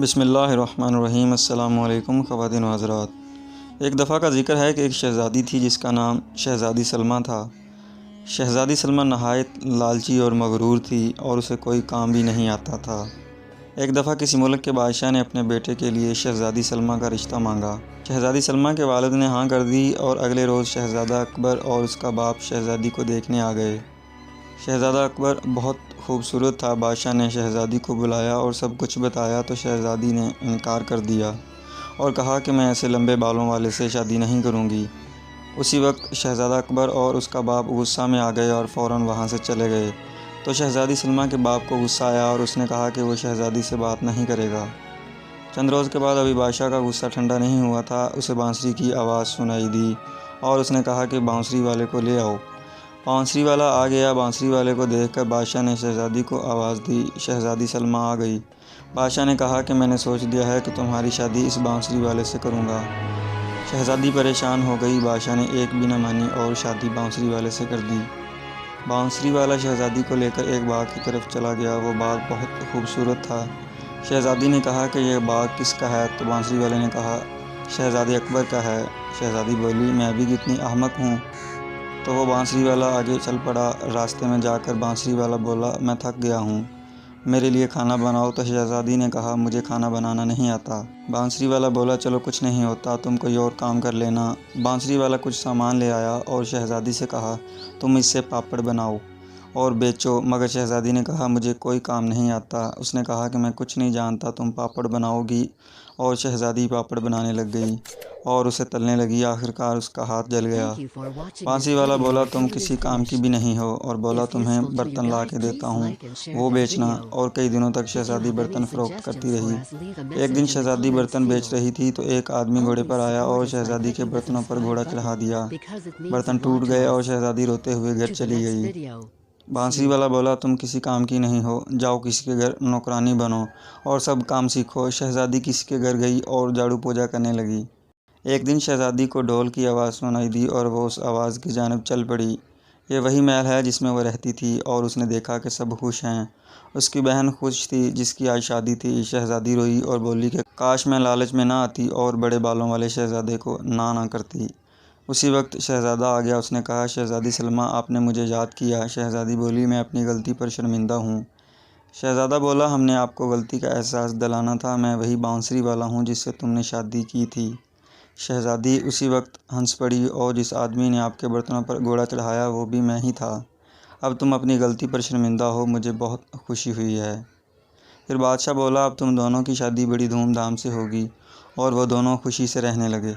بسم اللہ الرحمن الرحیم۔ السلام علیکم خواتین و حضرات۔ ایک دفعہ کا ذکر ہے کہ ایک شہزادی تھی جس کا نام شہزادی سلمیٰ تھا۔ شہزادی سلمیٰ نہایت لالچی اور مغرور تھی اور اسے کوئی کام بھی نہیں آتا تھا۔ ایک دفعہ کسی ملک کے بادشاہ نے اپنے بیٹے کے لیے شہزادی سلمیٰ کا رشتہ مانگا۔ شہزادی سلمیٰ کے والد نے ہاں کر دی اور اگلے روز شہزادہ اکبر اور اس کا باپ شہزادی کو دیکھنے آ گئے۔ شہزادہ اکبر بہت خوبصورت تھا۔ بادشاہ نے شہزادی کو بلایا اور سب کچھ بتایا تو شہزادی نے انکار کر دیا اور کہا کہ میں ایسے لمبے بالوں والے سے شادی نہیں کروں گی۔ اسی وقت شہزادہ اکبر اور اس کا باپ غصہ میں آ گئے اور فوراً وہاں سے چلے گئے۔ تو شہزادی سلمیٰ کے باپ کو غصہ آیا اور اس نے کہا کہ وہ شہزادی سے بات نہیں کرے گا۔ چند روز کے بعد ابھی بادشاہ کا غصہ ٹھنڈا نہیں ہوا تھا، اسے بانسری کی آواز سنائی دی اور اس نے کہا کہ بانسری والے کو لے آؤ۔ بانسری والا آ گیا۔ بانسری والے کو دیکھ کر بادشاہ نے شہزادی کو آواز دی۔ شہزادی سلمیٰ آ گئی۔ بادشاہ نے کہا کہ میں نے سوچ لیا ہے کہ تمہاری شادی اس بانسری والے سے کروں گا۔ شہزادی پریشان ہو گئی۔ بادشاہ نے ایک بھی نہ مانی اور شادی بانسری والے سے کر دی۔ بانسری والا شہزادی کو لے کر ایک باغ کی طرف چلا گیا۔ وہ باغ بہت خوبصورت تھا۔ شہزادی نے کہا کہ یہ باغ کس کا ہے؟ تو بانسری والے نے کہا شہزادے اکبر کا ہے۔ شہزادی بولی میں بھی کتنی احمق ہوں۔ تو وہ بانسری والا آگے چل پڑا۔ راستے میں جا کر بانسری والا بولا میں تھک گیا ہوں، میرے لیے کھانا بناؤ۔ تو شہزادی نے کہا مجھے کھانا بنانا نہیں آتا۔ بانسری والا بولا چلو کچھ نہیں ہوتا، تم کوئی اور کام کر لینا۔ بانسری والا کچھ سامان لے آیا اور شہزادی سے کہا تم اس سے پاپڑ بناؤ اور بیچو۔ مگر شہزادی نے کہا مجھے کوئی کام نہیں آتا۔ اس نے کہا کہ میں کچھ نہیں جانتا، تم پاپڑ بناؤ گی۔ اور شہزادی پاپڑ بنانے لگ گئی اور اسے تلنے لگی۔ آخرکار اس کا ہاتھ جل گیا۔ بانسری والا بولا تم کسی کام کی بھی نہیں ہو، اور بولا تمہیں برتن لا کے دیتا ہوں، وہ بیچنا۔ اور کئی دنوں تک شہزادی برتن فروخت کرتی رہی۔ ایک دن شہزادی برتن بیچ رہی تھی تو ایک آدمی گھوڑے پر آیا اور شہزادی کے برتنوں پر گھوڑا چڑھا دیا۔ برتن ٹوٹ گئے اور شہزادی روتے ہوئے گھر چلی گئی۔ بانسری والا بولا تم کسی کام کی نہیں ہو، جاؤ کسی کے گھر نوکرانی بنو اور سب کام سیکھو۔ شہزادی کسی کے گھر گئی اور جھاڑو پوجا کرنے لگی۔ ایک دن شہزادی کو ڈھول کی آواز سنائی دی اور وہ اس آواز کی جانب چل پڑی۔ یہ وہی محل ہے جس میں وہ رہتی تھی اور اس نے دیکھا کہ سب خوش ہیں۔ اس کی بہن خوش تھی جس کی آج شادی تھی۔ شہزادی روئی اور بولی کہ کاش میں لالچ میں نہ آتی اور بڑے بالوں والے شہزادے کو نہ کرتی۔ اسی وقت شہزادہ آ گیا۔ اس نے کہا شہزادی سلمیٰ آپ نے مجھے یاد کیا؟ شہزادی بولی میں اپنی غلطی پر شرمندہ ہوں۔ شہزادہ بولا ہم نے آپ کو غلطی کا احساس دلانا تھا، میں وہی بانسری والا ہوں جس سے تم نے شادی کی تھی۔ شہزادی اسی وقت ہنس پڑی اور جس آدمی نے آپ کے برتنوں پر گھوڑا چڑھایا وہ بھی میں ہی تھا۔ اب تم اپنی غلطی پر شرمندہ ہو، مجھے بہت خوشی ہوئی ہے۔ پھر بادشاہ بولا اب تم دونوں کی شادی بڑی دھوم دھام سے ہوگی، اور وہ دونوں خوشی سے رہنے لگے۔